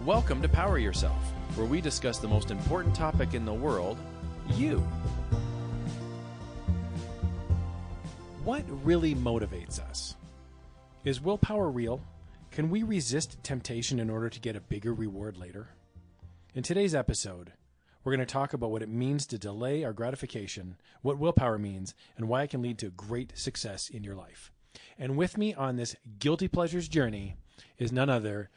Welcome to Power Yourself, where we discuss the most important topic in the world, you. What really motivates us? Is willpower real? Can we resist temptation in order to get a bigger reward later? In today's episode, we're going to talk about what it means to delay our gratification, what willpower means, and why it can lead to great success in your life. And with me on this guilty pleasures journey is none other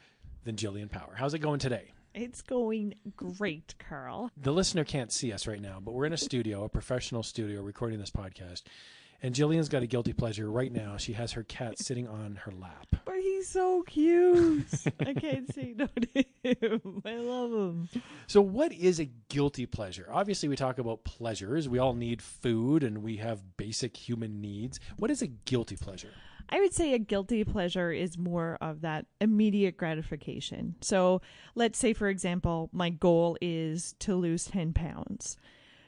than Jill and Karl. How's it going today? It's going great, Karl. The listener can't see us right now, but we're in a studio, a professional studio, recording this podcast. And Jillian's got a guilty pleasure right now. She has her cat sitting on her lap. But he's so cute. I can't say no to him. I love him. So what is a guilty pleasure? Obviously, we talk about pleasures. We all need food and we have basic human needs. What is a guilty pleasure? I would say a guilty pleasure is more of that immediate gratification. So let's say, for example, my goal is to lose 10 pounds.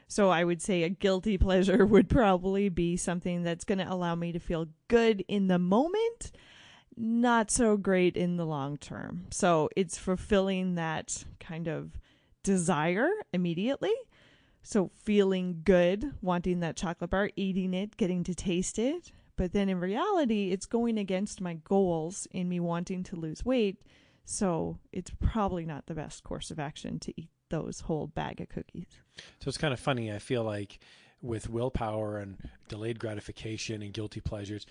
So I would say a guilty pleasure would probably be something that's going to allow me to feel good in the moment, not so great in the long term. So it's fulfilling that kind of desire immediately. So feeling good, wanting that chocolate bar, eating it, getting to taste it. But then in reality, it's going against my goals in me wanting to lose weight. So it's probably not the best course of action to eat those whole bag of cookies. So it's kind of funny. I feel like with willpower and delayed gratification and guilty pleasures,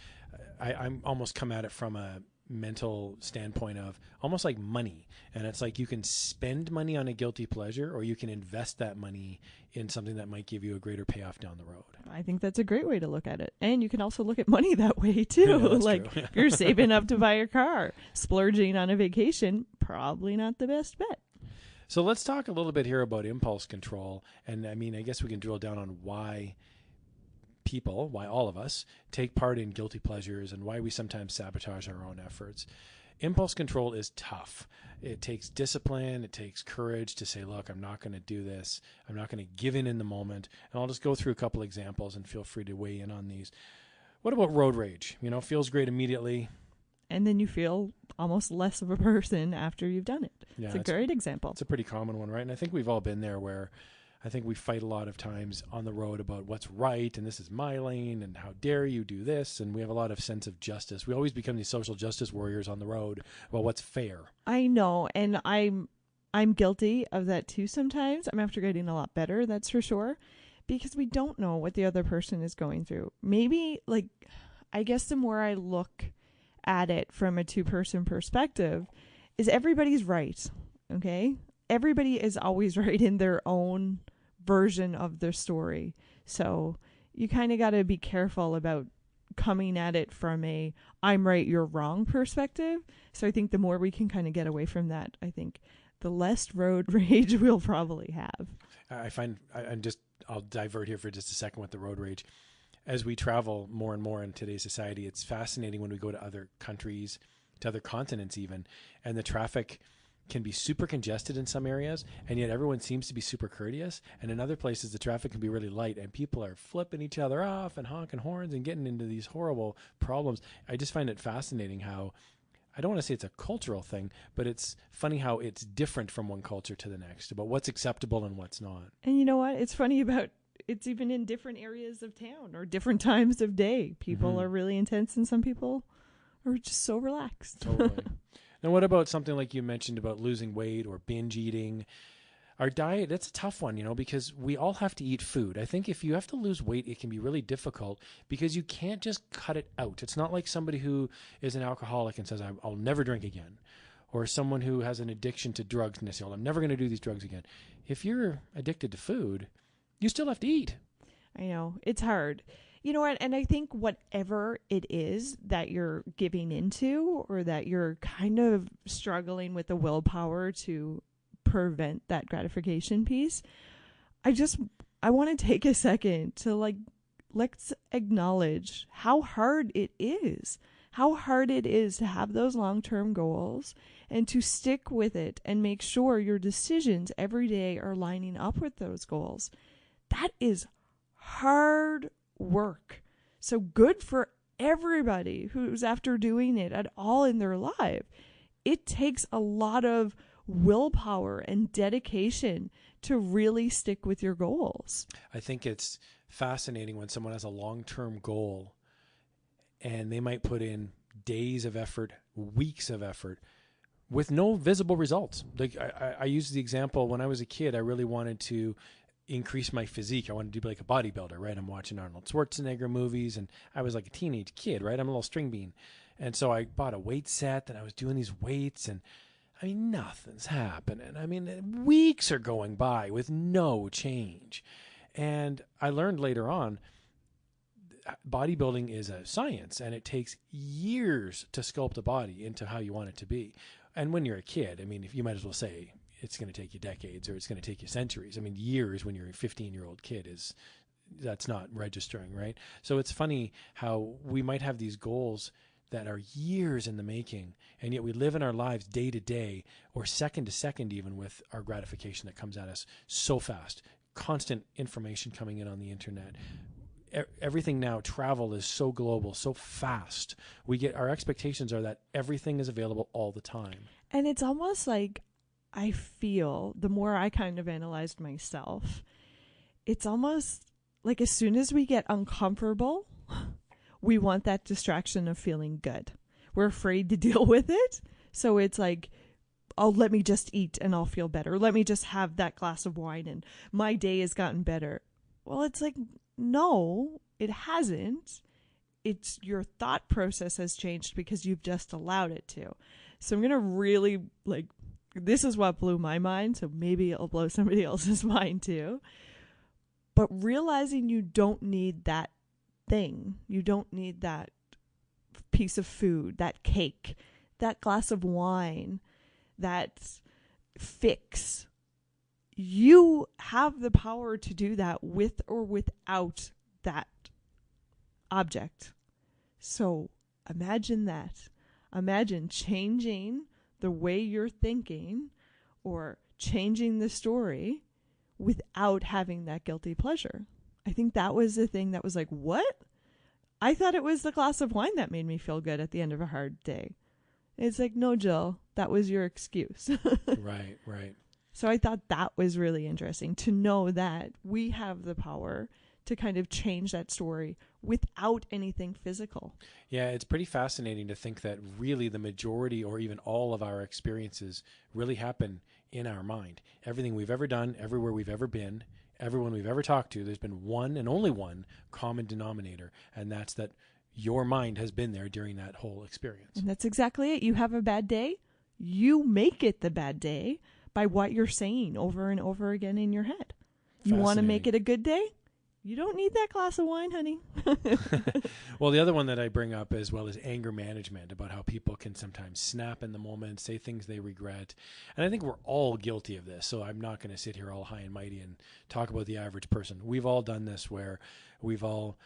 I'm almost come at it from a mental standpoint of almost like money. And it's like you can spend money on a guilty pleasure or you can invest that money in something that might give you a greater payoff down the road. I think that's a great way to look at it. And you can also look at money that way too. Yeah, like true. You're saving up to buy a car, splurging on a vacation, probably not the best bet. So let's talk a little bit here about impulse control. And I mean, I guess we can drill down on why all of us take part in guilty pleasures and why we sometimes sabotage our own efforts. Impulse control is tough. It takes discipline. It takes courage to say, look, I'm not going to do this. I'm not going to give in the moment. And I'll just go through a couple examples and feel free to weigh in on these. What about road rage? You know, feels great immediately. And then you feel almost less of a person after you've done it. Yeah, it's a great example. It's a pretty common one, right? And I think we've all been there where I think we fight a lot of times on the road about what's right and this is my lane and how dare you do this. And we have a lot of sense of justice. We always become these social justice warriors on the road about what's fair. I know. And I'm guilty of that too sometimes. I'm after getting a lot better, that's for sure. Because we don't know what the other person is going through. Maybe, I guess the more I look at it from a two-person perspective is everybody's right. Okay? Everybody is always right in their own version of their story. So you kind of got to be careful about coming at it from a I'm right, you're wrong perspective. So I think the more we can kind of get away from that, I think the less road rage we'll probably have. I find I'll divert here for just a second with the road rage. As we travel more and more in today's society, it's fascinating when we go to other countries, to other continents even, and the traffic can be super congested in some areas, and yet everyone seems to be super courteous. And in other places, the traffic can be really light, and people are flipping each other off and honking horns and getting into these horrible problems. I just find it fascinating how, I don't want to say it's a cultural thing, but it's funny how it's different from one culture to the next about what's acceptable and what's not. And you know what? It's funny about it's even in different areas of town or different times of day. People are really intense and some people are just so relaxed. Totally. Now, what about something like you mentioned about losing weight or binge eating? Our diet, that's a tough one, because we all have to eat food. I think if you have to lose weight, it can be really difficult because you can't just cut it out. It's not like somebody who is an alcoholic and says, I'll never drink again. Or someone who has an addiction to drugs and they say, I'm never going to do these drugs again. If you're addicted to food, you still have to eat. I know. It's hard. You know what? And I think whatever it is that you're giving into or that you're kind of struggling with the willpower to prevent that gratification piece, I want to take a second to let's acknowledge how hard it is. How hard it is to have those long-term goals and to stick with it and make sure your decisions every day are lining up with those goals. That is hard work. So good for everybody who's after doing it at all in their life. It takes a lot of willpower and dedication to really stick with your goals. I think it's fascinating when someone has a long-term goal and they might put in days of effort, weeks of effort with no visible results. Like I use the example, when I was a kid, I really wanted to increase my physique. I wanted to be like a bodybuilder, right? I'm watching Arnold Schwarzenegger movies and I was like a teenage kid, right? I'm a little string bean. And so I bought a weight set and I was doing these weights and I mean, nothing's happening. I mean, weeks are going by with no change. And I learned later on, bodybuilding is a science and it takes years to sculpt a body into how you want it to be. And when you're a kid, I mean, if you might as well say it's going to take you decades or it's going to take you centuries. I mean, years when you're a 15-year-old kid that's not registering, right? So it's funny how we might have these goals that are years in the making, and yet we live in our lives day to day or second to second even with our gratification that comes at us so fast. Constant information coming in on the internet. Everything now, travel is so global, so fast. Our expectations are that everything is available all the time. And it's almost like I feel, the more I kind of analyzed myself, it's almost like as soon as we get uncomfortable, we want that distraction of feeling good. We're afraid to deal with it. So it's like, oh, let me just eat and I'll feel better. Let me just have that glass of wine and my day has gotten better. Well, it's like, no, it hasn't. It's your thought process has changed because you've just allowed it to. So I'm going to really this is what blew my mind. So maybe it'll blow somebody else's mind too. But realizing you don't need that thing. You don't need that piece of food, that cake, that glass of wine, that fix. You have the power to do that with or without that object. So imagine that. Imagine changing the way you're thinking or changing the story without having that guilty pleasure. I think that was the thing that was like, what? I thought it was the glass of wine that made me feel good at the end of a hard day. It's like, no, Jill, that was your excuse. Right. So I thought that was really interesting to know that we have the power to kind of change that story without anything physical. Yeah, it's pretty fascinating to think that really the majority or even all of our experiences really happen in our mind. Everything we've ever done, everywhere we've ever been, everyone we've ever talked to, there's been one and only one common denominator, and that's that your mind has been there during that whole experience. And that's exactly it. You have a bad day, you make it the bad day by what you're saying over and over again in your head. You want to make it a good day? You don't need that glass of wine, honey. Well, the other one that I bring up as well is anger management, about how people can sometimes snap in the moment, say things they regret. And I think we're all guilty of this. So I'm not going to sit here all high and mighty and talk about the average person. We've all done this where we've all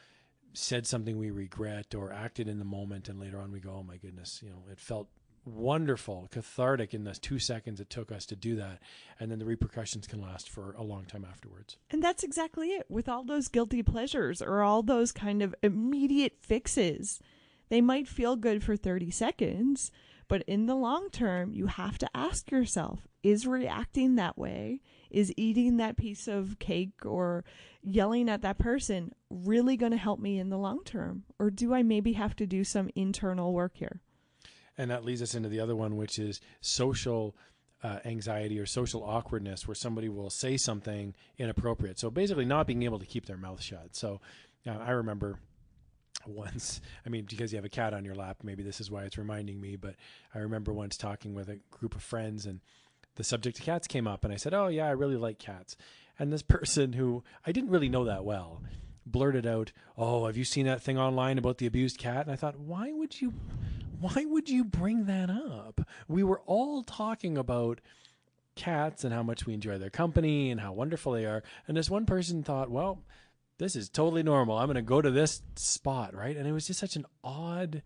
said something we regret or acted in the moment. And later on we go, oh my goodness, it felt wonderful, cathartic in the 2 seconds it took us to do that. And then the repercussions can last for a long time afterwards. And that's exactly it. With all those guilty pleasures or all those kind of immediate fixes, they might feel good for 30 seconds, but in the long term, you have to ask yourself, is reacting that way, is eating that piece of cake or yelling at that person really going to help me in the long term? Or do I maybe have to do some internal work here? And that leads us into the other one, which is social anxiety or social awkwardness, where somebody will say something inappropriate. So basically not being able to keep their mouth shut. So I remember once, because you have a cat on your lap, maybe this is why it's reminding me, but I remember once talking with a group of friends and the subject of cats came up and I said, oh yeah, I really like cats. And this person who I didn't really know that well blurted out, oh, have you seen that thing online about the abused cat? And I thought, why would you bring that up? We were all talking about cats and how much we enjoy their company and how wonderful they are. And this one person thought, well, this is totally normal. I'm going to go to this spot, right? And it was just such an odd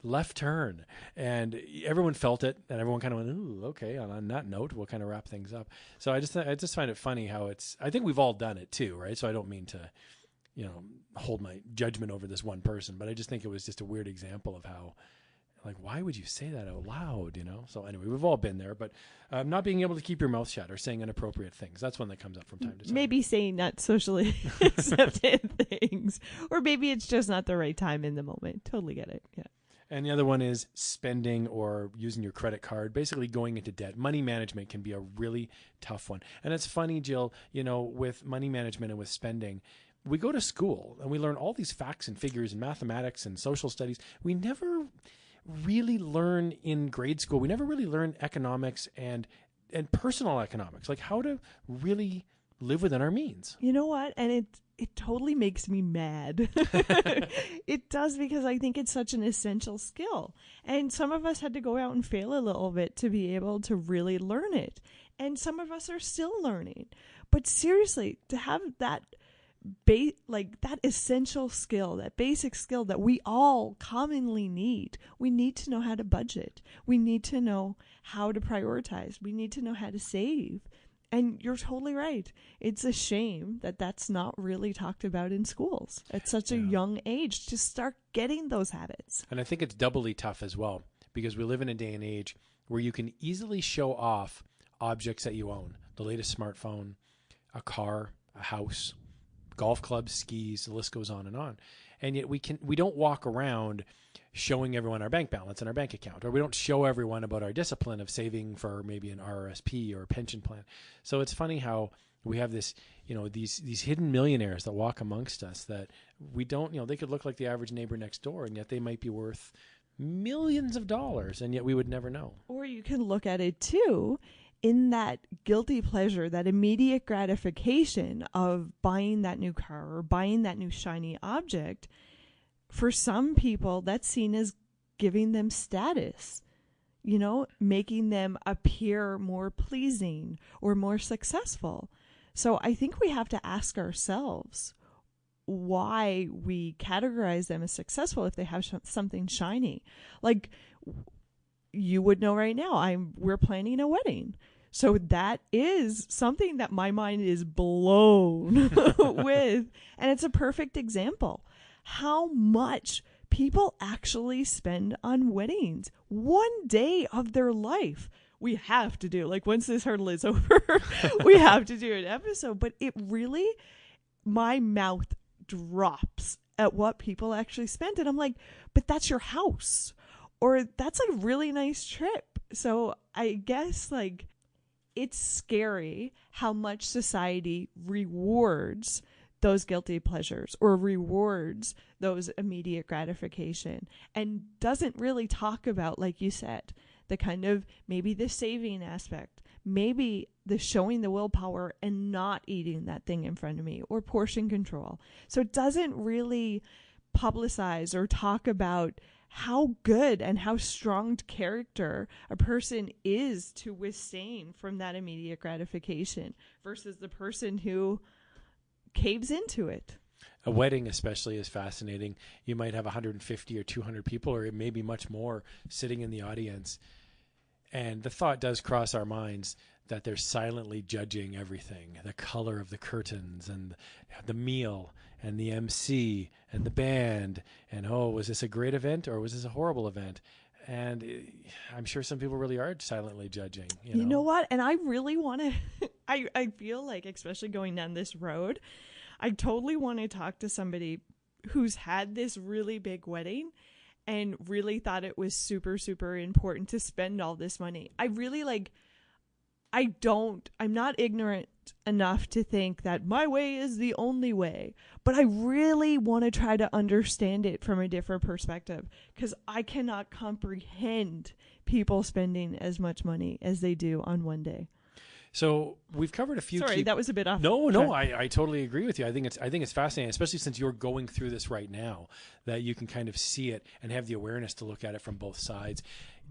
left turn. And everyone felt it and everyone kind of went, ooh, okay. On that note, we'll kind of wrap things up. So I just find it funny how I think we've all done it too, right? So I don't mean to, hold my judgment over this one person, but I just think it was just a weird example of how, Like, why would you say that out loud? So anyway, we've all been there, but not being able to keep your mouth shut or saying inappropriate things. That's one that comes up from time to time. Maybe saying not socially accepted things, or maybe it's just not the right time in the moment. Totally get it. Yeah. And the other one is spending or using your credit card, basically going into debt. Money management can be a really tough one. And it's funny, Jill, with money management and with spending, we go to school and we learn all these facts and figures and mathematics and social studies. We never really learn in grade school. We never really learn economics and personal economics, like how to really live within our means. You know what? And it totally makes me mad. It does, because I think it's such an essential skill. And some of us had to go out and fail a little bit to be able to really learn it. And some of us are still learning. But seriously, to have that that essential skill, that basic skill that we all commonly need. We need to know how to budget. We need to know how to prioritize. We need to know how to save. And you're totally right. It's a shame that that's not really talked about in schools at such a young age to start getting those habits. And I think it's doubly tough as well, because we live in a day and age where you can easily show off objects that you own. The latest smartphone, a car, a house, golf clubs, skis, the list goes on. And yet we don't walk around showing everyone our bank balance and our bank account, or we don't show everyone about our discipline of saving for maybe an RRSP or a pension plan. So it's funny how we have this, these hidden millionaires that walk amongst us that we don't, they could look like the average neighbor next door, and yet they might be worth millions of dollars, and yet we would never know. Or you can look at it too in that guilty pleasure, that immediate gratification of buying that new car or buying that new shiny object. For some people, that's seen as giving them status, making them appear more pleasing or more successful. So I think we have to ask ourselves why we categorize them as successful if they have something shiny. Like, you would know right now, we're planning a wedding. So that is something that my mind is blown with. And it's a perfect example. How much people actually spend on weddings. One day of their life. We have to do, once this hurdle is over, we have to do an episode. But it really, my mouth drops at what people actually spend. And I'm like, but that's your house. Or that's a really nice trip. So I guess it's scary how much society rewards those guilty pleasures or rewards those immediate gratification and doesn't really talk about, like you said, the kind of maybe the saving aspect, maybe the showing the willpower and not eating that thing in front of me, or portion control. So it doesn't really publicize or talk about how good and how strong character a person is to withstand from that immediate gratification versus the person who caves into it. A wedding especially is fascinating. You might have 150 or 200 people, or maybe much more, sitting in the audience. And the thought does cross our minds that they're silently judging everything, the color of the curtains and the meal and the MC and the band. And, was this a great event or was this a horrible event? And I'm sure some people really are silently judging. You know what? And I really want to, I feel like, especially going down this road, I totally want to talk to somebody who's had this really big wedding and really thought it was super, super important to spend all this money. I'm not ignorant enough to think that my way is the only way, but I really want to try to understand it from a different perspective, because I cannot comprehend people spending as much money as they do on one day. So we've covered a few. Sorry, that was a bit off. No, I totally agree with you. I think it's fascinating, especially since you're going through this right now, that you can kind of see it and have the awareness to look at it from both sides.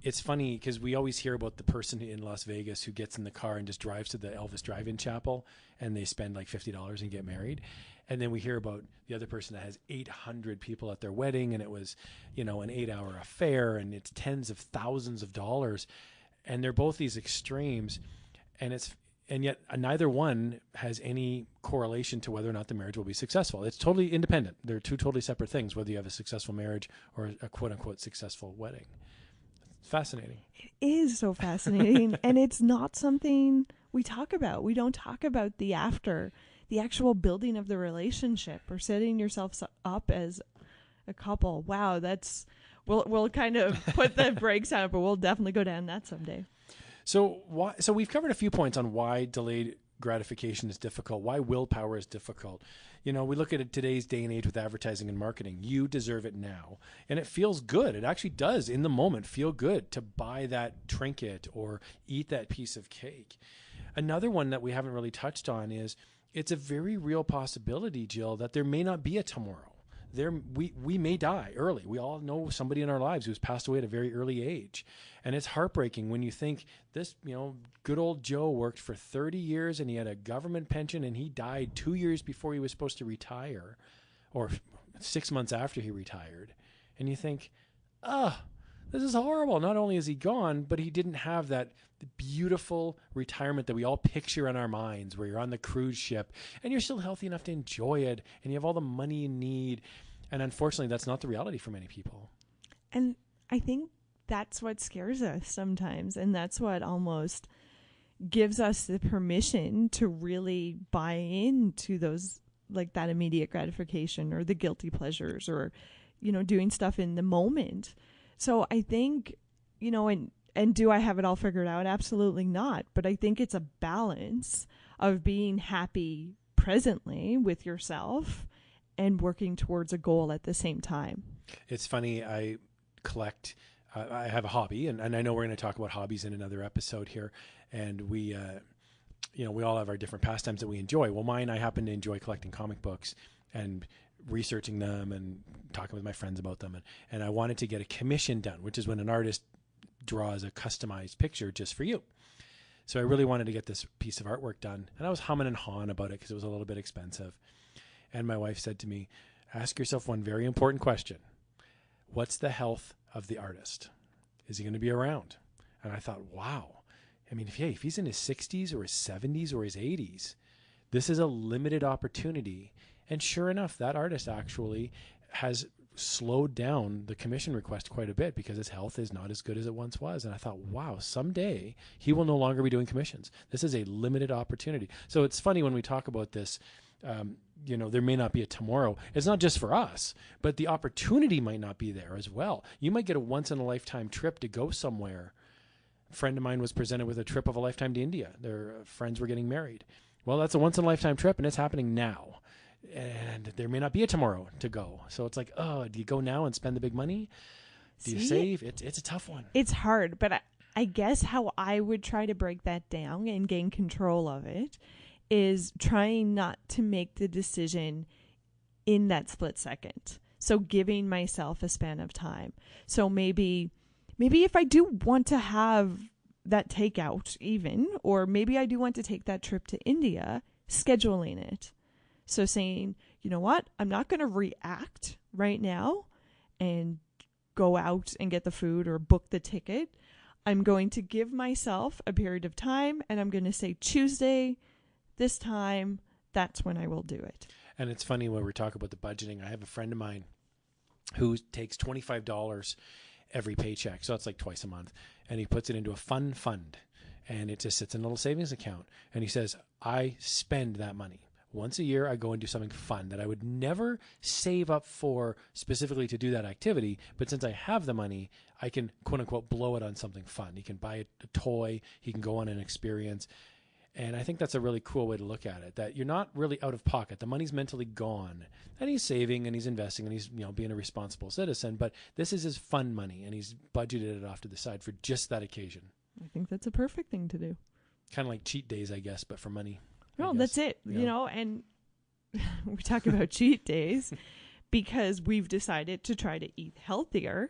It's funny because we always hear about the person in Las Vegas who gets in the car and just drives to the Elvis Drive-In Chapel and they spend $50 and get married. And then we hear about the other person that has 800 people at their wedding and it was, an 8-hour affair and it's tens of thousands of dollars. And they're both these extremes. And yet neither one has any correlation to whether or not the marriage will be successful. It's totally independent. They're two totally separate things, whether you have a successful marriage or a quote unquote successful wedding. It's fascinating. It is so fascinating. And it's not something we talk about. We don't talk about the after, the actual building of the relationship or setting yourself up as a couple. Wow, we'll kind of put the brakes on it, but we'll definitely go down that someday. So we've covered a few points on why delayed gratification is difficult, why willpower is difficult. We look at it today's day and age with advertising and marketing. You deserve it now. And it feels good. It actually does in the moment feel good to buy that trinket or eat that piece of cake. Another one that we haven't really touched on is it's a very real possibility, Jill, that there may not be a tomorrow. We may die early. We all know somebody in our lives who's passed away at a very early age. And it's heartbreaking when you think this, good old Joe worked for 30 years and he had a government pension and he died 2 years before he was supposed to retire, or 6 months after he retired. And you think, this is horrible. Not only is he gone, but he didn't have that beautiful retirement that we all picture in our minds, where you're on the cruise ship and you're still healthy enough to enjoy it and you have all the money you need. And unfortunately, that's not the reality for many people. And I think that's what scares us sometimes. And that's what almost gives us the permission to really buy into those, like that immediate gratification or the guilty pleasures or, doing stuff in the moment. So I think, and do I have it all figured out? Absolutely not. But I think it's a balance of being happy presently with yourself and working towards a goal at the same time. It's funny. I have a hobby, and I know we're going to talk about hobbies in another episode here. And we all have our different pastimes that we enjoy. Well, I happen to enjoy collecting comic books and researching them and talking with my friends about them. And I wanted to get a commission done, which is when an artist draws a customized picture just for you. So I really wanted to get this piece of artwork done. And I was humming and hawing about it because it was a little bit expensive. And my wife said to me, ask yourself one very important question. What's the health of the artist? Is he going to be around? And I thought, wow. I mean, if he's in his 60s or his 70s or his 80s, this is a limited opportunity. And sure enough, that artist actually has slowed down the commission request quite a bit because his health is not as good as it once was. And I thought, wow, someday he will no longer be doing commissions. This is a limited opportunity. So it's funny when we talk about this, there may not be a tomorrow. It's not just for us, but the opportunity might not be there as well. You might get a once in a lifetime trip to go somewhere. A friend of mine was presented with a trip of a lifetime to India. Their friends were getting married. Well, that's a once in a lifetime trip and it's happening now. And there may not be a tomorrow to go. So it's like, do you go now and spend the big money? Do you save? It's a tough one. It's hard, but I guess how I would try to break that down and gain control of it is trying not to make the decision in that split second. So giving myself a span of time. So maybe if I do want to have that takeout even, or maybe I do want to take that trip to India, scheduling it. So saying, you know what, I'm not going to react right now and go out and get the food or book the ticket. I'm going to give myself a period of time and I'm going to say Tuesday, this time, that's when I will do it. And it's funny when we're talking about the budgeting. I have a friend of mine who takes $25 every paycheck. So it's like twice a month. And he puts it into a fund, and it just sits in a little savings account. And he says, I spend that money. Once a year, I go and do something fun that I would never save up for specifically to do that activity. But since I have the money, I can, quote unquote, blow it on something fun. He can buy a toy. He can go on an experience. And I think that's a really cool way to look at it, that you're not really out of pocket. The money's mentally gone. And he's saving and he's investing and he's being a responsible citizen. But this is his fun money and he's budgeted it off to the side for just that occasion. I think that's a perfect thing to do. Kind of like cheat days, I guess, but for money. No, that's it. Yeah. And we talk about cheat days because we've decided to try to eat healthier.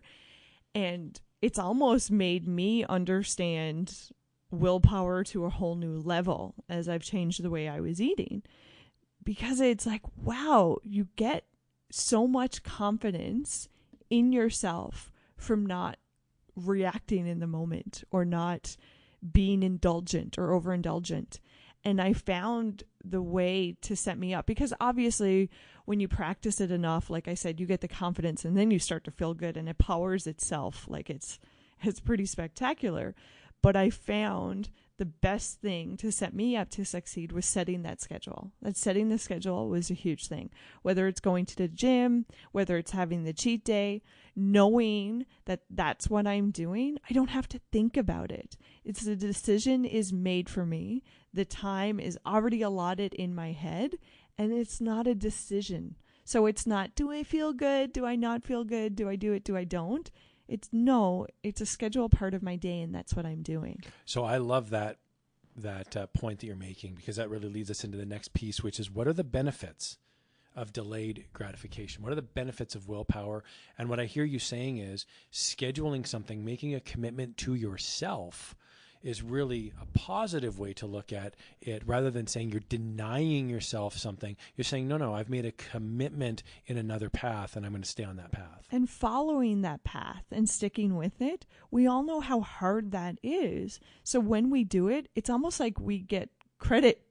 And it's almost made me understand willpower to a whole new level as I've changed the way I was eating. Because it's like, wow, you get so much confidence in yourself from not reacting in the moment or not being indulgent or overindulgent. And I found the way to set me up because obviously when you practice it enough, like I said, you get the confidence and then you start to feel good and it powers itself. Like it's It's pretty spectacular. But I found the best thing to set me up to succeed was setting that schedule. That setting the schedule was a huge thing. Whether it's going to the gym, whether it's having the cheat day, knowing that that's what I'm doing, I don't have to think about it. It's the decision is made for me. The time is already allotted in my head, and it's not a decision. So it's not, do I feel good? Do I not feel good? Do I do it? Do I don't? It's no, it's a scheduled part of my day, and that's what I'm doing. So I love that point that you're making, because that really leads us into the next piece, which is, what are the benefits of delayed gratification? What are the benefits of willpower? And what I hear you saying is scheduling something, making a commitment to yourself is really a positive way to look at it, rather than saying you're denying yourself something. You're saying, no, I've made a commitment in another path, and I'm going to stay on that path. And following that path and sticking with it, we all know how hard that is. So when we do it, it's almost like we get credit,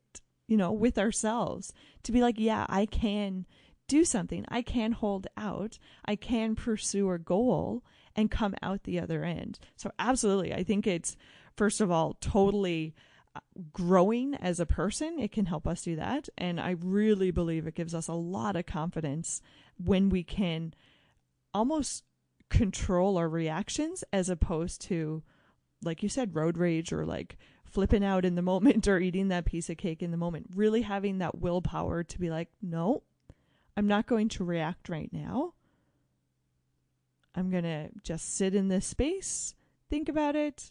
with ourselves to be like, yeah, I can do something. I can hold out. I can pursue a goal and come out the other end. So absolutely, I think it's, first of all, totally growing as a person. It can help us do that. And I really believe it gives us a lot of confidence when we can almost control our reactions, as opposed to, like you said, road rage, or like flipping out in the moment, or eating that piece of cake in the moment. Really having that willpower to be like, no, I'm not going to react right now. I'm going to just sit in this space, think about it,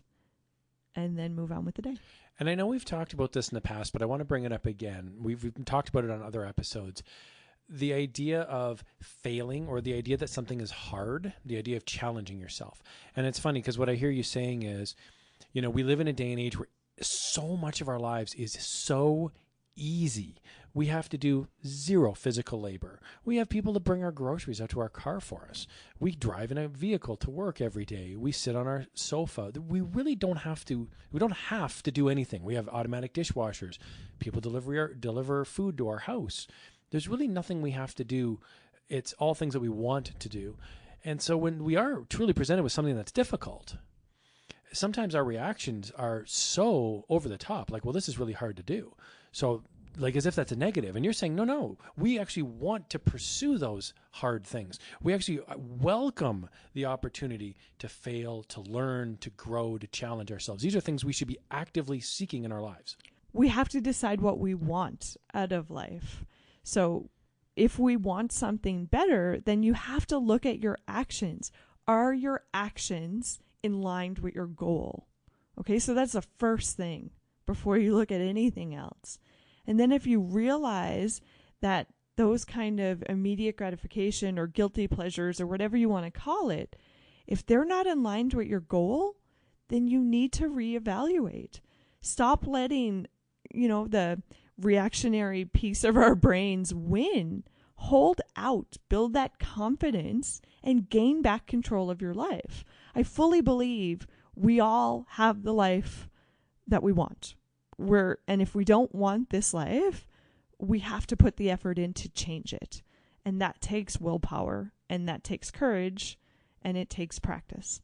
and then move on with the day. And I know we've talked about this in the past, but I want to bring it up again. We've talked about it on other episodes. The idea of failing, or the idea that something is hard, the idea of challenging yourself. And it's funny, because what I hear you saying is, we live in a day and age where so much of our lives is so easy. We have to do zero physical labor. We have people to bring our groceries out to our car for us. We drive in a vehicle to work every day. We sit on our sofa. We really don't have to. We don't have to do anything. We have automatic dishwashers. People deliver food to our house. There's really nothing we have to do. It's all things that we want to do. And so when we are truly presented with something that's difficult, sometimes our reactions are so over the top, like, well, this is really hard to do. So, like, as if that's a negative. And you're saying, no, we actually want to pursue those hard things. We actually welcome the opportunity to fail, to learn, to grow, to challenge ourselves. These are things we should be actively seeking in our lives. We have to decide what we want out of life. So if we want something better, then you have to look at your actions. Are your actions in line with your goal? Okay, so that's the first thing before you look at anything else. And then if you realize that those kind of immediate gratification or guilty pleasures or whatever you want to call it, if they're not in line with your goal, then you need to reevaluate. Stop letting, the reactionary piece of our brains win. Hold out, build that confidence, and gain back control of your life. I fully believe we all have the life that we want. And if we don't want this life, we have to put the effort in to change it. And that takes willpower, and that takes courage, and it takes practice.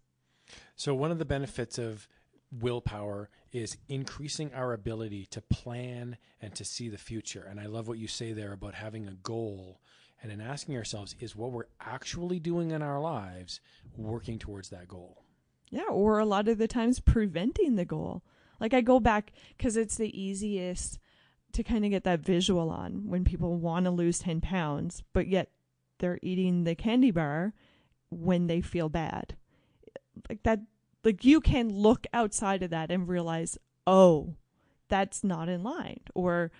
So one of the benefits of willpower is increasing our ability to plan and to see the future. And I love what you say there about having a goal, and in asking ourselves, is what we're actually doing in our lives working towards that goal? Yeah, or a lot of the times preventing the goal. Like, I go back because it's the easiest to kind of get that visual on when people want to lose 10 pounds, but yet they're eating the candy bar when they feel bad. Like that, like you can look outside of that and realize, oh, that's not in line. Or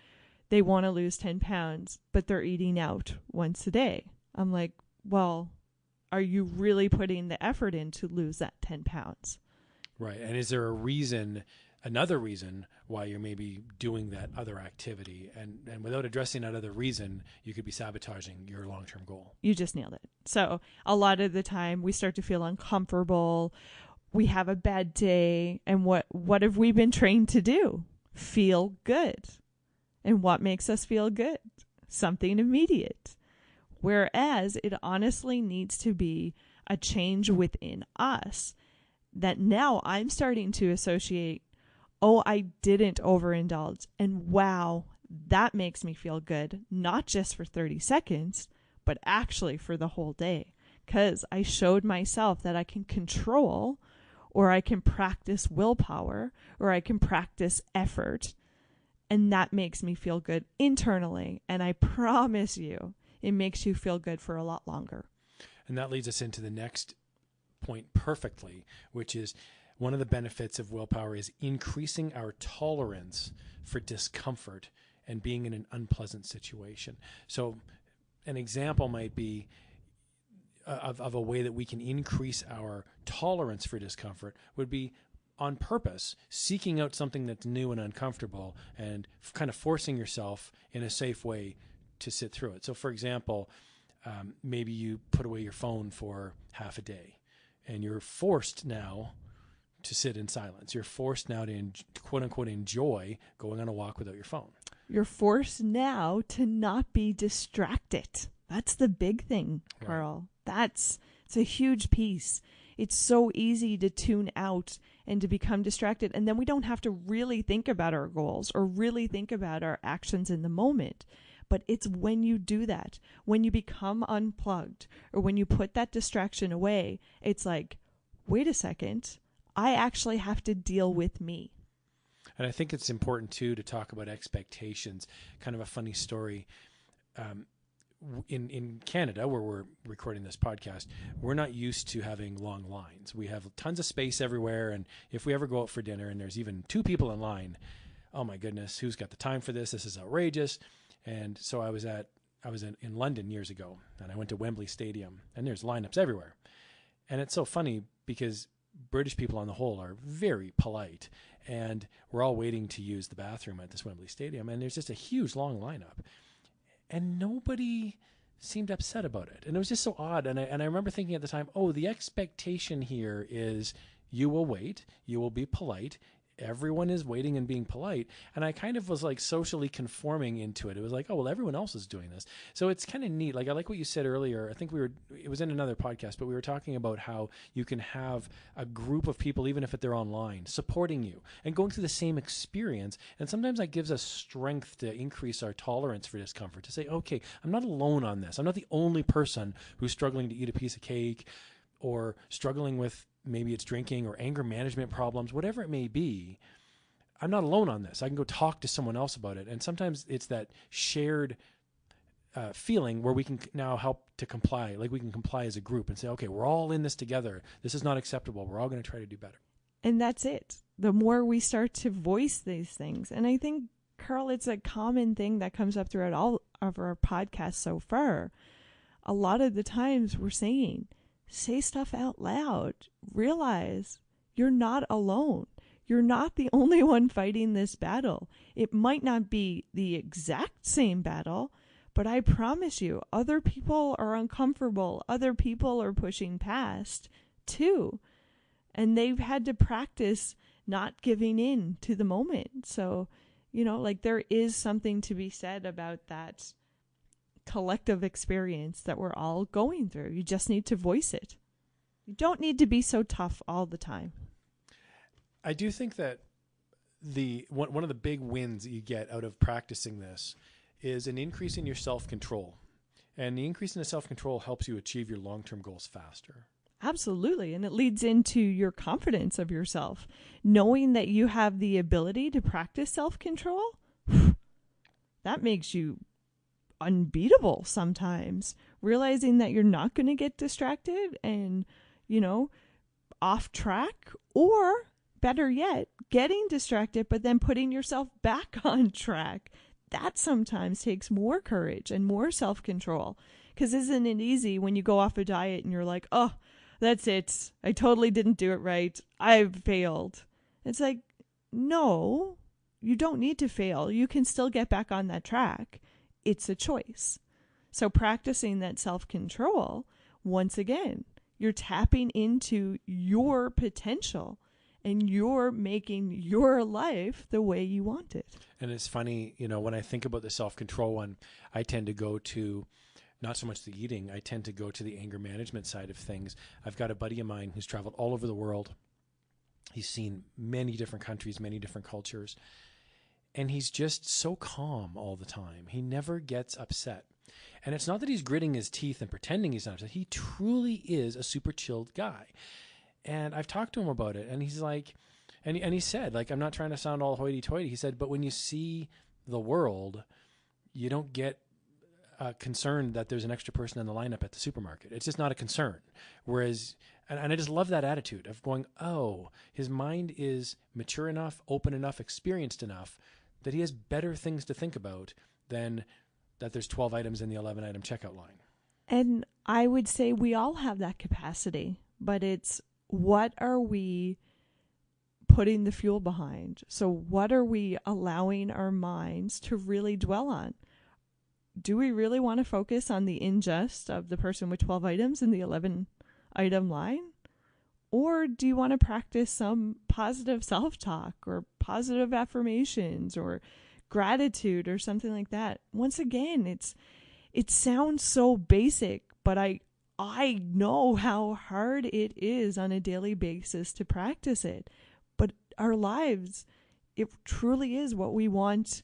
they want to lose 10 pounds, but they're eating out once a day. I'm like, well, are you really putting the effort in to lose that 10 pounds? Right. And is there another reason why you're maybe doing that other activity? And without addressing that other reason, you could be sabotaging your long-term goal. You just nailed it. So a lot of the time we start to feel uncomfortable. We have a bad day. And what have we been trained to do? Feel good. And what makes us feel good? Something immediate. Whereas it honestly needs to be a change within us. that now I'm starting to associate, oh, I didn't overindulge. And wow, that makes me feel good, not just for 30 seconds, but actually for the whole day. Because I showed myself that I can control, or I can practice willpower, or I can practice effort. And that makes me feel good internally. And I promise you, it makes you feel good for a lot longer. And that leads us into the next point perfectly, which is one of the benefits of willpower is increasing our tolerance for discomfort and being in an unpleasant situation. So an example might be of a way that we can increase our tolerance for discomfort would be on purpose, seeking out something that's new and uncomfortable and kind of forcing yourself in a safe way to sit through it. So for example, maybe you put away your phone for half a day and you're forced now to sit in silence. You're forced now to quote unquote enjoy going on a walk without your phone. You're forced now to not be distracted. That's the big thing, Karl. Right. It's a huge piece. It's so easy to tune out and to become distracted. And then we don't have to really think about our goals or really think about our actions in the moment. But it's when you do that, when you become unplugged or when you put that distraction away, it's like, wait a second, I actually have to deal with me. And I think it's important, too, to talk about expectations. Kind of a funny story. In Canada, where we're recording this podcast, we're not used to having long lines. We have tons of space everywhere. And if we ever go out for dinner and there's even 2 people in line, oh, my goodness, who's got the time for this? This is outrageous. And so I was in London years ago, and I went to Wembley Stadium, and there's lineups everywhere. And it's so funny because British people on the whole are very polite, and we're all waiting to use the bathroom at this Wembley Stadium, and there's just a huge long lineup, and nobody seemed upset about it. And it was just so odd. And I remember thinking at the time, oh, the expectation here is you will wait, you will be polite. Everyone is waiting and being polite. And I kind of was like socially conforming into it. It was like, oh, well, everyone else is doing this. So it's kind of neat. Like, I like what you said earlier. I think it was in another podcast, but we were talking about how you can have a group of people, even if they're online, supporting you and going through the same experience. And sometimes that gives us strength to increase our tolerance for discomfort, to say, okay, I'm not alone on this. I'm not the only person who's struggling to eat a piece of cake or struggling with maybe it's drinking or anger management problems, whatever it may be. I'm not alone on this. I can go talk to someone else about it. And sometimes it's that shared feeling where we can now help to comply. Like we can comply as a group and say, okay, we're all in this together. This is not acceptable. We're all going to try to do better. And that's it. The more we start to voice these things. And I think, Karl, it's a common thing that comes up throughout all of our podcasts so far. A lot of the times we're saying, say stuff out loud. Realize you're not alone. You're not the only one fighting this battle. It might not be the exact same battle, but I promise you, other people are uncomfortable. Other people are pushing past too. And they've had to practice not giving in to the moment. So, like there is something to be said about that collective experience that we're all going through. You just need to voice it. You don't need to be so tough all the time. I do think that one of the big wins that you get out of practicing this is an increase in your self-control. And the increase in the self-control helps you achieve your long-term goals faster. Absolutely. And it leads into your confidence of yourself. Knowing that you have the ability to practice self-control, that makes you unbeatable sometimes. Realizing that you're not going to get distracted and, off track, or better yet, getting distracted, but then putting yourself back on track. That sometimes takes more courage and more self-control. Because isn't it easy when you go off a diet and you're like, oh, that's it. I totally didn't do it right. I've failed. It's like, no, you don't need to fail. You can still get back on that track. It's a choice. So practicing that self-control, once again, you're tapping into your potential and you're making your life the way you want it. And it's funny, when I think about the self-control one, I tend to go to not so much the eating. I tend to go to the anger management side of things. I've got a buddy of mine who's traveled all over the world, He's seen many different countries, many different cultures. And he's just so calm all the time. He never gets upset. And it's not that he's gritting his teeth and pretending he's not upset. He truly is a super chilled guy. And I've talked to him about it. And he's like, and he said, like, I'm not trying to sound all hoity-toity. He said, but when you see the world, you don't get concerned that there's an extra person in the lineup at the supermarket. It's just not a concern. Whereas, and I just love that attitude of going, oh, his mind is mature enough, open enough, experienced enough that he has better things to think about than that there's 12 items in the 11 item checkout line. And I would say we all have that capacity, but it's what are we putting the fuel behind? So what are we allowing our minds to really dwell on? Do we really want to focus on the ingest of the person with 12 items in the 11 item line? Or do you want to practice some positive self-talk or positive affirmations or gratitude or something like that? Once again, it sounds so basic, but I know how hard it is on a daily basis to practice it. But our lives, it truly is what we want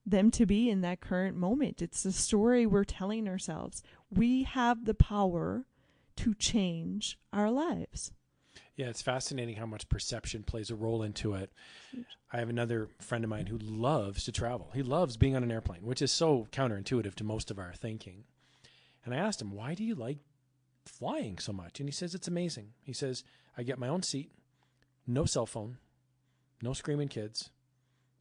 them to be in that current moment. It's the story we're telling ourselves. We have the power to change our lives. Yeah, it's fascinating how much perception plays a role into it. I have another friend of mine who loves to travel. He loves being on an airplane, which is so counterintuitive to most of our thinking. And I asked him, why do you like flying so much? And he says, it's amazing. He says, I get my own seat, no cell phone, no screaming kids,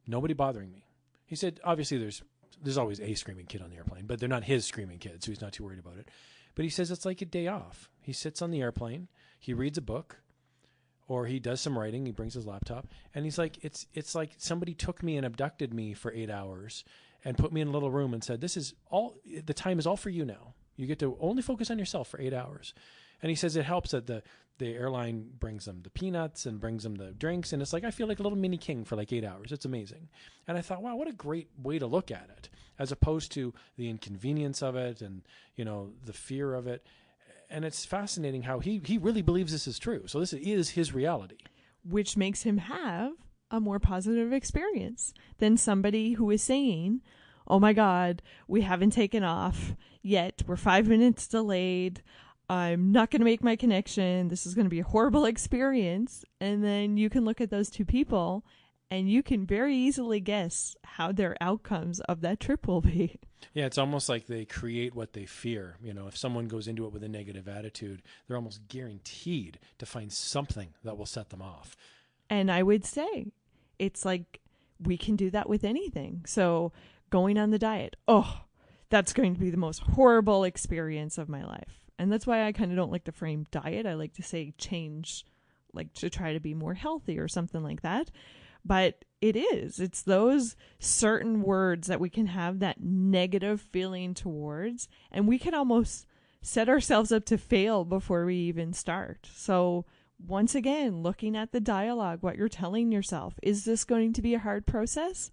nobody bothering me. He said, obviously there's always a screaming kid on the airplane, but they're not his screaming kids, so he's not too worried about it. But he says it's like a day off. He sits on the airplane, he reads a book, or he does some writing, he brings his laptop, and he's like, it's like somebody took me and abducted me for 8 hours and put me in a little room and said, this is all, the time is all for you now. You get to only focus on yourself for 8 hours. And he says it helps that the airline brings them the peanuts and brings them the drinks. And it's like, I feel like a little mini king for like 8 hours. It's amazing. And I thought, wow, what a great way to look at it, as opposed to the inconvenience of it and, you know, the fear of it. And it's fascinating how he really believes this is true. So this is his reality. Which makes him have a more positive experience than somebody who is saying, oh my God, we haven't taken off yet. We're 5 minutes delayed. I'm not going to make my connection. This is going to be a horrible experience. And then you can look at those two people and you can very easily guess how their outcomes of that trip will be. Yeah, it's almost like they create what they fear. You know, if someone goes into it with a negative attitude, they're almost guaranteed to find something that will set them off. And I would say it's like we can do that with anything. So going on the diet, oh, that's going to be the most horrible experience of my life. And that's why I kind of don't like the frame diet. I like to say change, like to try to be more healthy or something like that. But it's those certain words that we can have that negative feeling towards, and we can almost set ourselves up to fail before we even start. So once again, looking at the dialogue, what you're telling yourself, is this going to be a hard process?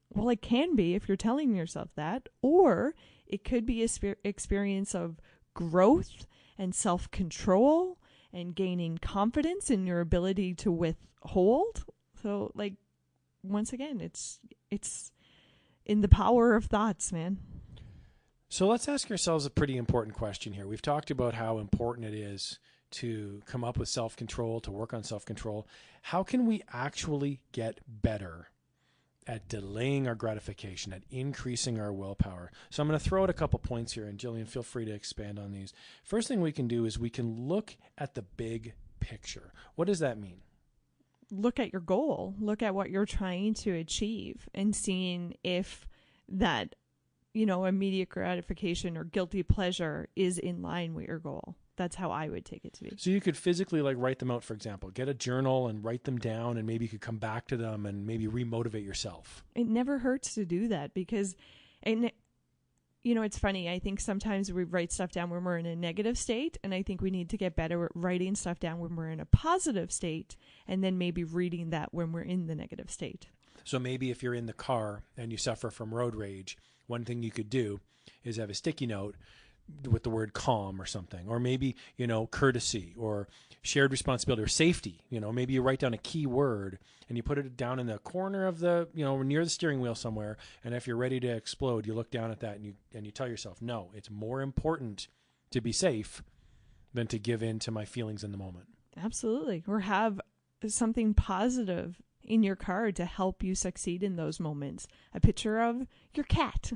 Well, it can be if you're telling yourself that, or it could be an experience of growth and self-control and gaining confidence in your ability to withhold. So, like, once again, it's in the power of thoughts, man. So let's ask ourselves a pretty important question here. We've talked about how important it is to come up with self-control, to work on self-control. How can we actually get better at delaying our gratification, at increasing our willpower? So I'm going to throw out a couple points here, and Jillian, feel free to expand on these. First thing we can do is we can look at the big picture. What does that mean? Look at your goal. Look at what you're trying to achieve and seeing if that, immediate gratification or guilty pleasure is in line with your goal. That's how I would take it to be. So you could physically write them out, for example, get a journal and write them down, and maybe you could come back to them and maybe remotivate yourself. It never hurts to do that because, it's funny. I think sometimes we write stuff down when we're in a negative state, and I think we need to get better at writing stuff down when we're in a positive state, and then maybe reading that when we're in the negative state. So maybe if you're in the car and you suffer from road rage, one thing you could do is have a sticky note with the word calm or something, or maybe, courtesy or shared responsibility or safety. Maybe you write down a key word and you put it down in the corner of the, near the steering wheel somewhere. And if you're ready to explode, you look down at that and you tell yourself, no, it's more important to be safe than to give in to my feelings in the moment. Absolutely. Or have something positive in your car to help you succeed in those moments. A picture of your cat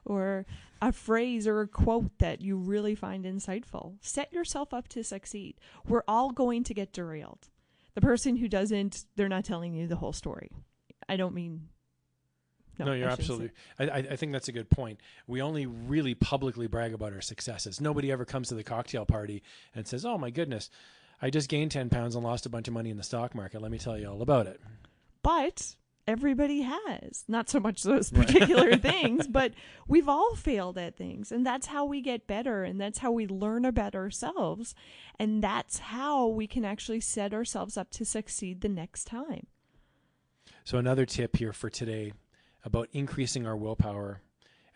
or a phrase or a quote that you really find insightful. Set yourself up to succeed. We're all going to get derailed. The person who doesn't, they're not telling you the whole story. I don't mean... No, you're absolutely... I think that's a good point. We only really publicly brag about our successes. Nobody ever comes to the cocktail party and says, oh my goodness, I just gained 10 pounds and lost a bunch of money in the stock market. Let me tell you all about it. But everybody has. Not so much those particular things, but we've all failed at things. And that's how we get better. And that's how we learn about ourselves. And that's how we can actually set ourselves up to succeed the next time. So another tip here for today about increasing our willpower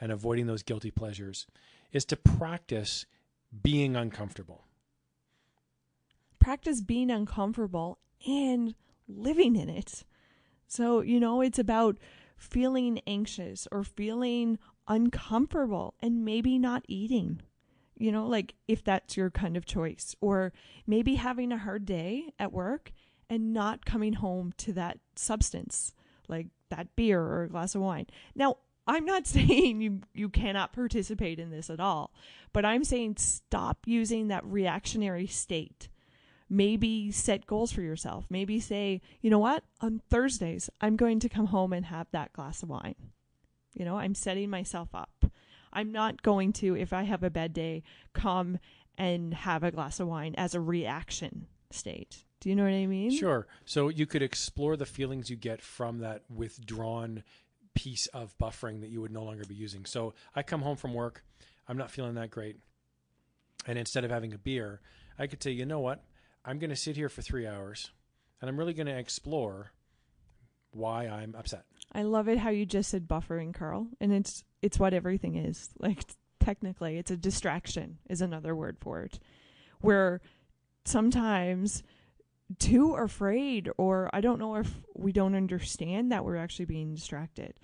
and avoiding those guilty pleasures is to practice being uncomfortable. Practice being uncomfortable and living in it. So, it's about feeling anxious or feeling uncomfortable and maybe not eating, like if that's your kind of choice, or maybe having a hard day at work and not coming home to that substance, like that beer or a glass of wine. Now, I'm not saying you cannot participate in this at all, but I'm saying stop using that reactionary state. Maybe set goals for yourself. Maybe say, you know what? On Thursdays, I'm going to come home and have that glass of wine. I'm setting myself up. I'm not going to, if I have a bad day, come and have a glass of wine as a reaction state. Do you know what I mean? Sure. So you could explore the feelings you get from that withdrawn piece of buffering that you would no longer be using. So I come home from work. I'm not feeling that great. And instead of having a beer, I could say, you know what? I'm going to sit here for 3 hours and I'm really going to explore why I'm upset. I love it how you just said buffering, Karl. And it's what everything is. Like, technically, it's a distraction is another word for it. Where sometimes too afraid, or I don't know if we don't understand that we're actually being distracted.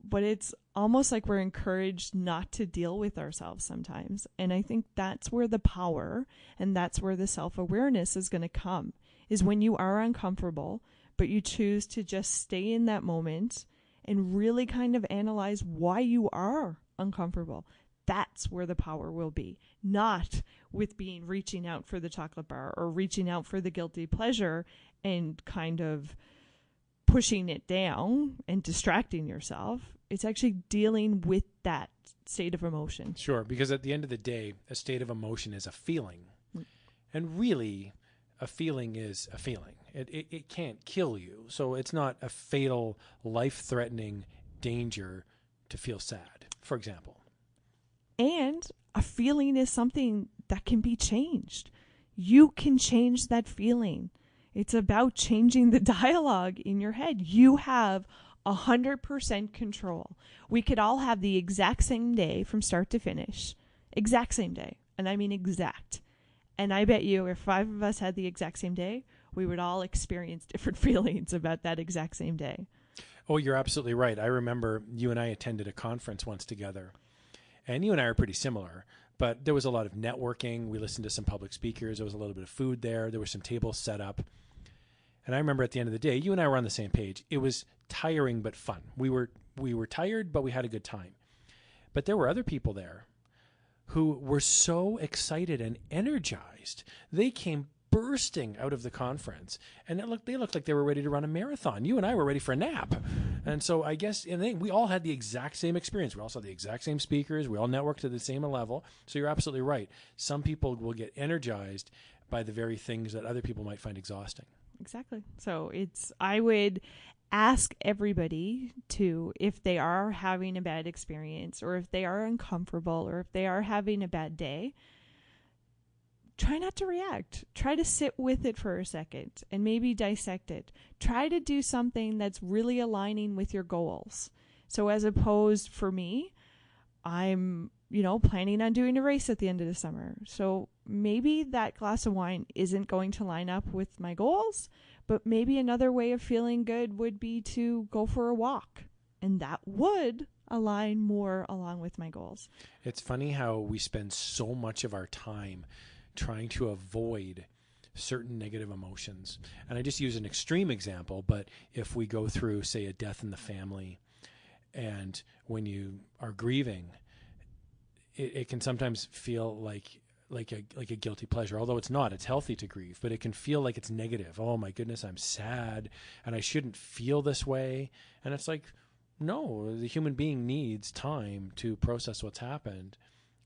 But it's almost like we're encouraged not to deal with ourselves sometimes. And I think that's where the power and that's where the self-awareness is going to come, is when you are uncomfortable, but you choose to just stay in that moment and really kind of analyze why you are uncomfortable. That's where the power will be, not with reaching out for the chocolate bar or reaching out for the guilty pleasure and kind of pushing it down and distracting yourself. It's actually dealing with that state of emotion. Sure, because at the end of the day, a state of emotion is a feeling. And really, a feeling is a feeling. It can't kill you. So it's not a fatal, life-threatening danger to feel sad, for example. And a feeling is something that can be changed. You can change that feeling. It's about changing the dialogue in your head. You have 100% control. We could all have the exact same day from start to finish. Exact same day. And I mean exact. And I bet you if 5 of us had the exact same day, we would all experience different feelings about that exact same day. Oh, you're absolutely right. I remember you and I attended a conference once together. And you and I are pretty similar. But there was a lot of networking. We listened to some public speakers. There was a little bit of food there. There were some tables set up. And I remember at the end of the day, you and I were on the same page. It was tiring but fun. We were tired, but we had a good time. But there were other people there who were so excited and energized. They came bursting out of the conference, and they looked like they were ready to run a marathon. You and I were ready for a nap. And so I guess we all had the exact same experience. We all saw the exact same speakers. We all networked to the same level. So you're absolutely right. Some people will get energized by the very things that other people might find exhausting. Exactly. So I would ask everybody to, if they are having a bad experience or if they are uncomfortable or if they are having a bad day, try not to react. Try to sit with it for a second and maybe dissect it. Try to do something that's really aligning with your goals. So as opposed, for me, I'm, planning on doing a race at the end of the summer. So maybe that glass of wine isn't going to line up with my goals, but maybe another way of feeling good would be to go for a walk. And that would align more along with my goals. It's funny how we spend so much of our time trying to avoid certain negative emotions. And I just use an extreme example, but if we go through, say, a death in the family, and when you are grieving, it can sometimes feel like a guilty pleasure, although it's not. It's healthy to grieve, but it can feel like it's negative. Oh my goodness, I'm sad and I shouldn't feel this way. And it's like, no, the human being needs time to process what's happened.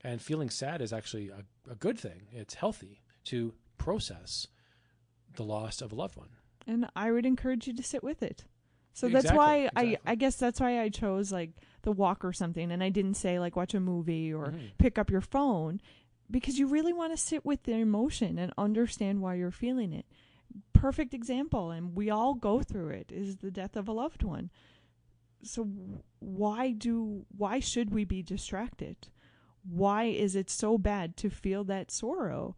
And feeling sad is actually a good thing. It's healthy to process the loss of a loved one. And I would encourage you to sit with it. So Exactly, that's why exactly. I guess that's why I chose like the walk or something. And I didn't say like watch a movie or pick up your phone, because you really want to sit with the emotion and understand why you're feeling it. Perfect example. And we all go through it, is the death of a loved one. So why should we be distracted? Why is it so bad to feel that sorrow?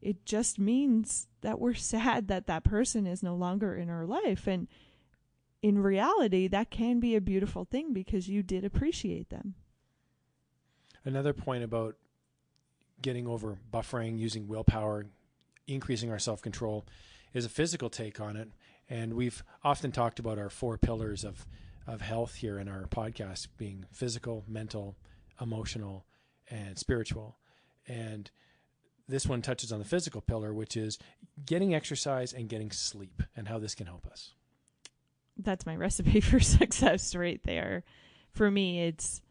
It just means that we're sad that that person is no longer in our life. And in reality, that can be a beautiful thing because you did appreciate them. Another point about getting over buffering, using willpower, increasing our self-control is a physical take on it. And we've often talked about our 4 pillars of health here in our podcast being physical, mental, emotional, and spiritual. And this one touches on the physical pillar, which is getting exercise and getting sleep, and how this can help us. That's my recipe for success right there. For me, it's,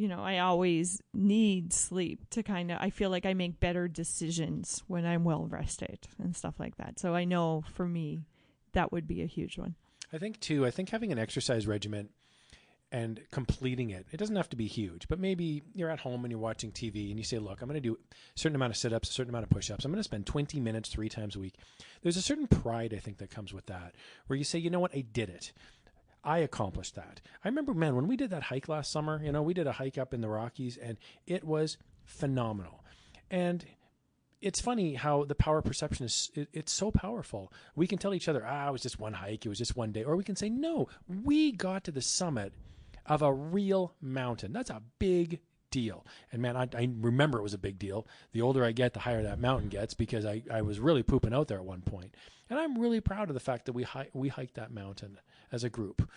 I always need sleep to I feel like I make better decisions when I'm well rested and stuff like that. So I know for me, that would be a huge one. I think having an exercise regimen and completing it doesn't have to be huge, but maybe you're at home and you're watching TV and you say, look, I'm going to do a certain amount of sit-ups, a certain amount of push-ups. I'm going to spend 20 minutes 3 times a week. There's a certain pride, I think, that comes with that, where you say, you know what, I did it. I accomplished that. I remember, man, when we did that hike last summer, we did a hike up in the Rockies and it was phenomenal. And it's funny how the power of perception it's so powerful. We can tell each other, it was just one hike, it was just one day. Or we can say, no, we got to the summit of a real mountain. That's a big deal. And man, I remember it was a big deal. The older I get, the higher that mountain gets, because I was really pooping out there at one point. And I'm really proud of the fact that we hiked that mountain as a group.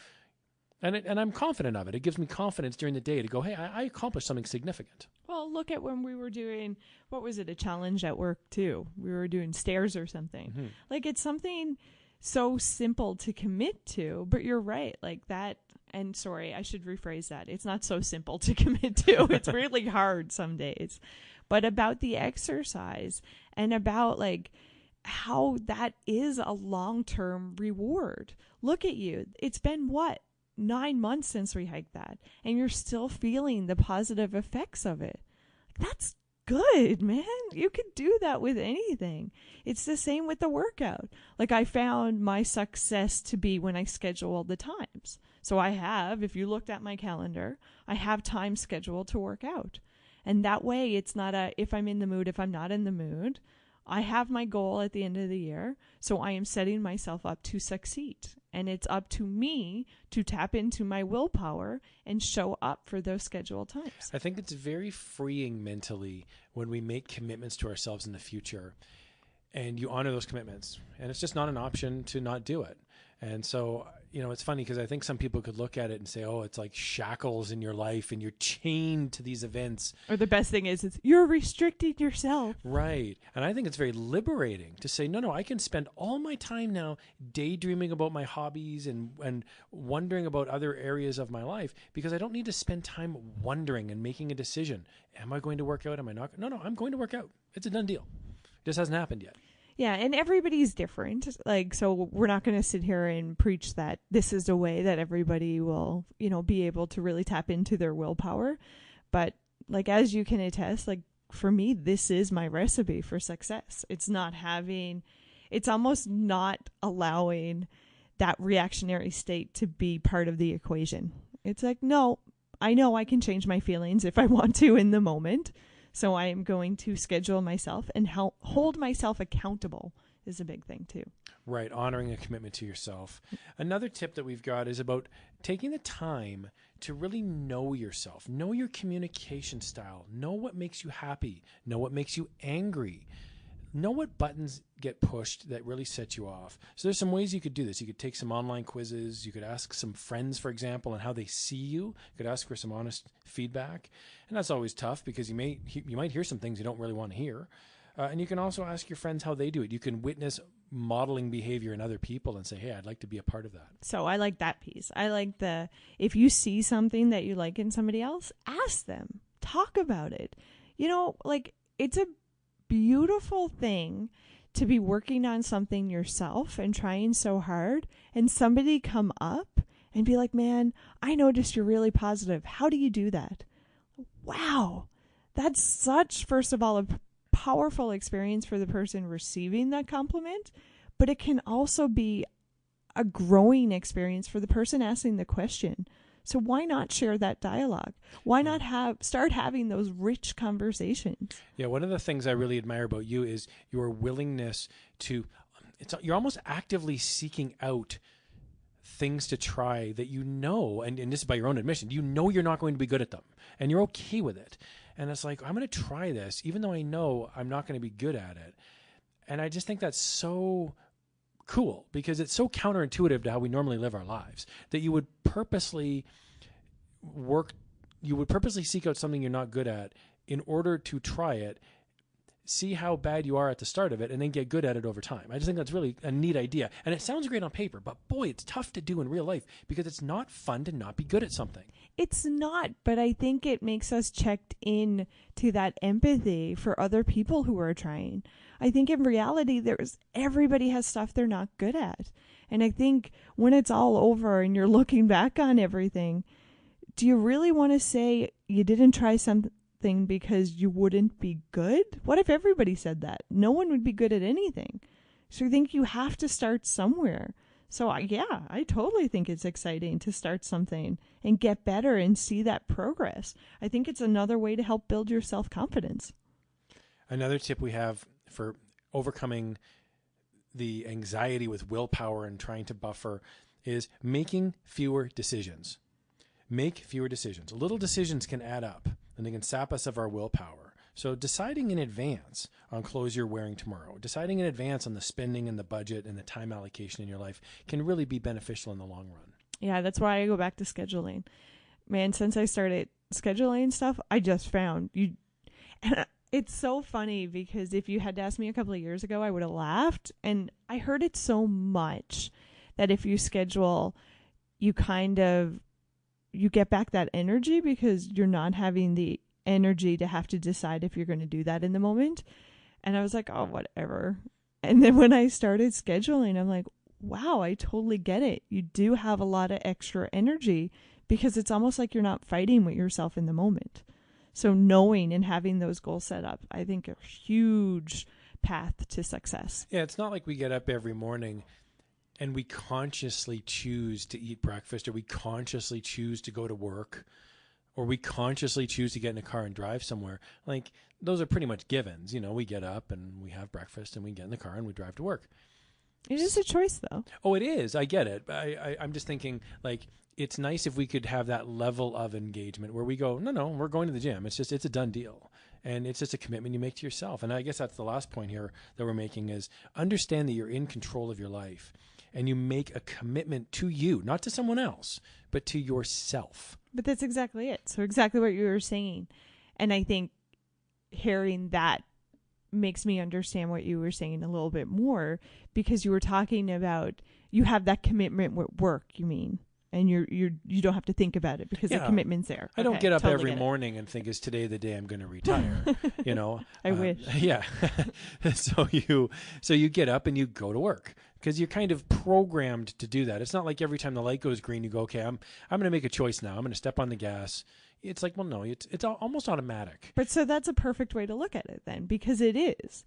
And I'm confident of it. It gives me confidence during the day to go, hey, I accomplished something significant. Well, look at when we were doing, what was it, a challenge at work too? We were doing stairs or something. Mm-hmm. Like, it's something so simple to commit to, but you're right. Like that, and sorry, I should rephrase that. It's not so simple to commit to. It's really hard some days. But about the exercise and about like how that is a long-term reward. Look at you. It's been what? 9 months since we hiked that, and you're still feeling the positive effects of it. That's good, man. You can do that with anything. It's the same with the workout. Like, I found my success to be when I schedule the times. So I have, if you looked at my calendar, I have time scheduled to work out. And that way it's not if I'm in the mood, if I'm not in the mood. I have my goal at the end of the year, so I am setting myself up to succeed. And it's up to me to tap into my willpower and show up for those scheduled times. I think it's very freeing mentally when we make commitments to ourselves in the future and you honor those commitments. And it's just not an option to not do it. And so, it's funny because I think some people could look at it and say, oh, it's like shackles in your life and you're chained to these events. Or the best thing is you're restricting yourself. Right. And I think it's very liberating to say, no, I can spend all my time now daydreaming about my hobbies and wondering about other areas of my life, because I don't need to spend time wondering and making a decision. Am I going to work out? Am I not? No, I'm going to work out. It's a done deal. It just hasn't happened yet. Yeah, and everybody's different. Like, so we're not going to sit here and preach that this is the way that everybody will, be able to really tap into their willpower. But like, as you can attest, like for me, this is my recipe for success. It's almost not allowing that reactionary state to be part of the equation. It's like, no, I know I can change my feelings if I want to in the moment. So I am going to schedule myself and hold myself accountable is a big thing too. Right. Honoring a commitment to yourself. Another tip that we've got is about taking the time to really know yourself, know your communication style, know what makes you happy, know what makes you angry, know what buttons get pushed that really set you off. So there's some ways you could do this. You could take some online quizzes. You could ask some friends, for example, on how they see you. You could ask for some honest feedback. And that's always tough because you might hear some things you don't really want to hear. And you can also ask your friends how they do it. You can witness modeling behavior in other people and say, hey, I'd like to be a part of that. So I like that piece. I like if you see something that you like in somebody else, ask them, talk about it. Like, it's a beautiful thing to be working on something yourself and trying so hard and somebody come up and be like, man, I noticed you're really positive. How do you do that? Wow. That's such, first of all, a powerful experience for the person receiving that compliment, but it can also be a growing experience for the person asking the question. So why not share that dialogue? Why not start having those rich conversations? Yeah, one of the things I really admire about you is your willingness to, you're almost actively seeking out things to try that and this is by your own admission, you're not going to be good at them and you're okay with it. And it's like, I'm going to try this, even though I know I'm not going to be good at it. And I just think that's so cool because it's so counterintuitive to how we normally live our lives, that you would purposely seek out something you're not good at in order to try it, see how bad you are at the start of it, and then get good at it over time. I just think that's really a neat idea. And it sounds great on paper, but boy, it's tough to do in real life because it's not fun to not be good at something. It's not, but I think it makes us checked in to that empathy for other people who are trying. I think in reality, everybody has stuff they're not good at. And I think when it's all over and you're looking back on everything, do you really want to say you didn't try something because you wouldn't be good? What if everybody said that? No one would be good at anything. So I think you have to start somewhere. So I totally think it's exciting to start something and get better and see that progress. I think it's another way to help build your self-confidence. Another tip we have for overcoming the anxiety with willpower and trying to buffer is making fewer decisions. Make fewer decisions. Little decisions can add up and they can sap us of our willpower. So deciding in advance on clothes you're wearing tomorrow, deciding in advance on the spending and the budget and the time allocation in your life can really be beneficial in the long run. Yeah, that's why I go back to scheduling. Man, since I started scheduling stuff, I just found you. And it's so funny because if you had asked me a couple of years ago, I would have laughed. And I heard it so much that if you schedule, you get back that energy because you're not having the energy to have to decide if you're going to do that in the moment. And I was like, oh, whatever. And then when I started scheduling, I'm like, wow, I totally get it. You do have a lot of extra energy because it's almost like you're not fighting with yourself in the moment. So knowing and having those goals set up, I think a huge path to success. Yeah, it's not like we get up every morning and we consciously choose to eat breakfast, or we consciously choose to go to work, or we consciously choose to get in a car and drive somewhere. Like, those are pretty much givens. We get up and we have breakfast and we get in the car and we drive to work. It is a choice, though. Oh, it is. I get it. I'm just thinking, like, it's nice if we could have that level of engagement where we go, no, we're going to the gym. It's a done deal. And it's just a commitment you make to yourself. And I guess that's the last point here that we're making is understand that you're in control of your life. And you make a commitment to you, not to someone else, but to yourself. But that's exactly it. So exactly what you were saying. And I think hearing that makes me understand what you were saying a little bit more, because you were talking about you have that commitment with work, you mean, and you don't have to think about it because the commitment's there. I don't get up every morning and think, is today the day I'm going to retire? I wish. Yeah. So you get up and you go to work because you're kind of programmed to do that. It's not like every time the light goes green, you go, okay, I'm going to make a choice now. I'm going to step on the gas. It's like, well, no, it's almost automatic. But so that's a perfect way to look at it then, because it is.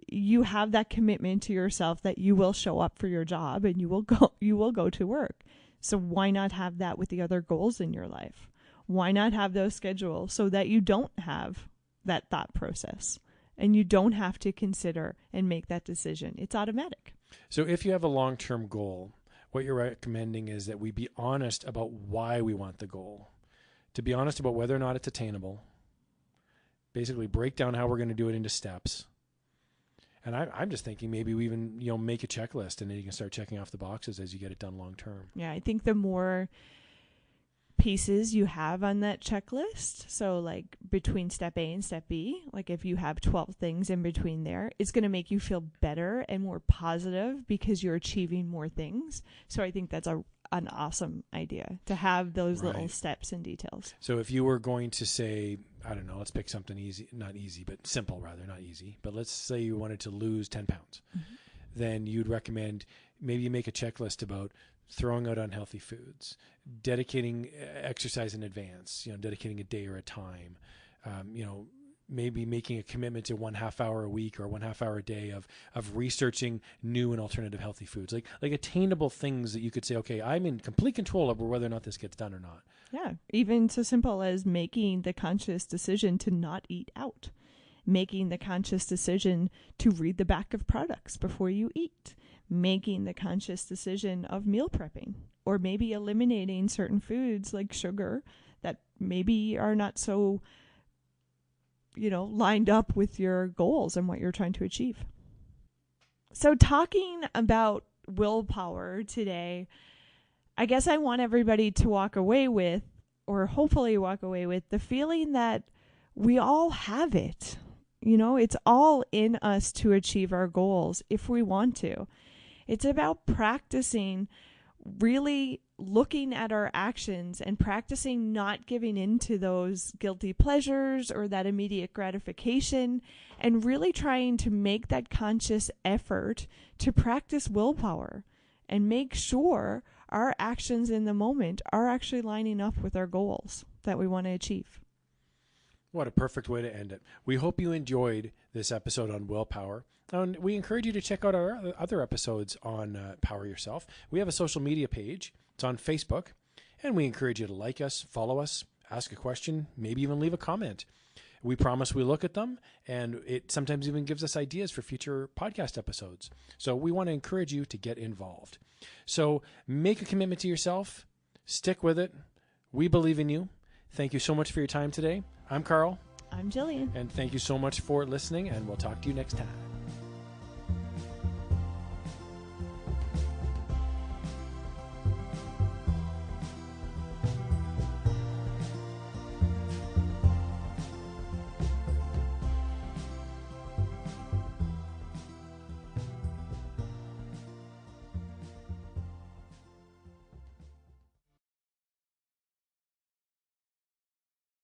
You have that commitment to yourself that you will show up for your job and you will go to work. So why not have that with the other goals in your life? Why not have those scheduled so that you don't have that thought process and you don't have to consider and make that decision? It's automatic. So if you have a long-term goal, what you're recommending is that we be honest about why we want the goal, to be honest about whether or not it's attainable, basically break down how we're going to do it into steps. And I'm just thinking maybe we even, make a checklist and then you can start checking off the boxes as you get it done long term. Yeah, I think the more pieces you have on that checklist, so like between step A and step B, like if you have 12 things in between there, it's going to make you feel better and more positive because you're achieving more things. So I think that's an awesome idea to have those little steps and details. So if you were going to say, I don't know, let's pick something easy, not easy, but simple rather, not easy. But let's say you wanted to lose 10 pounds. Mm-hmm. Then you'd recommend maybe you make a checklist about throwing out unhealthy foods, dedicating exercise in advance, dedicating a day or a time, maybe making a commitment to 1/2 hour a week or 1/2 hour a day of researching new and alternative healthy foods, like attainable things that you could say, okay, I'm in complete control over whether or not this gets done or not. Yeah. Even so simple as making the conscious decision to not eat out, making the conscious decision to read the back of products before you eat, making the conscious decision of meal prepping, or maybe eliminating certain foods like sugar that maybe are not so lined up with your goals and what you're trying to achieve. So talking about willpower today, I guess I want everybody to walk away with, or hopefully walk away with, the feeling that we all have it. It's all in us to achieve our goals if we want to. It's about practicing really looking at our actions and practicing not giving in to those guilty pleasures or that immediate gratification, and really trying to make that conscious effort to practice willpower and make sure our actions in the moment are actually lining up with our goals that we want to achieve. What a perfect way to end it. We hope you enjoyed this episode on willpower. And we encourage you to check out our other episodes on Power Yourself. We have a social media page. It's on Facebook. And we encourage you to like us, follow us, ask a question, maybe even leave a comment. We promise we look at them, and it sometimes even gives us ideas for future podcast episodes. So we want to encourage you to get involved. So make a commitment to yourself. Stick with it. We believe in you. Thank you so much for your time today. I'm Karl. I'm Jillian. And thank you so much for listening, and we'll talk to you next time.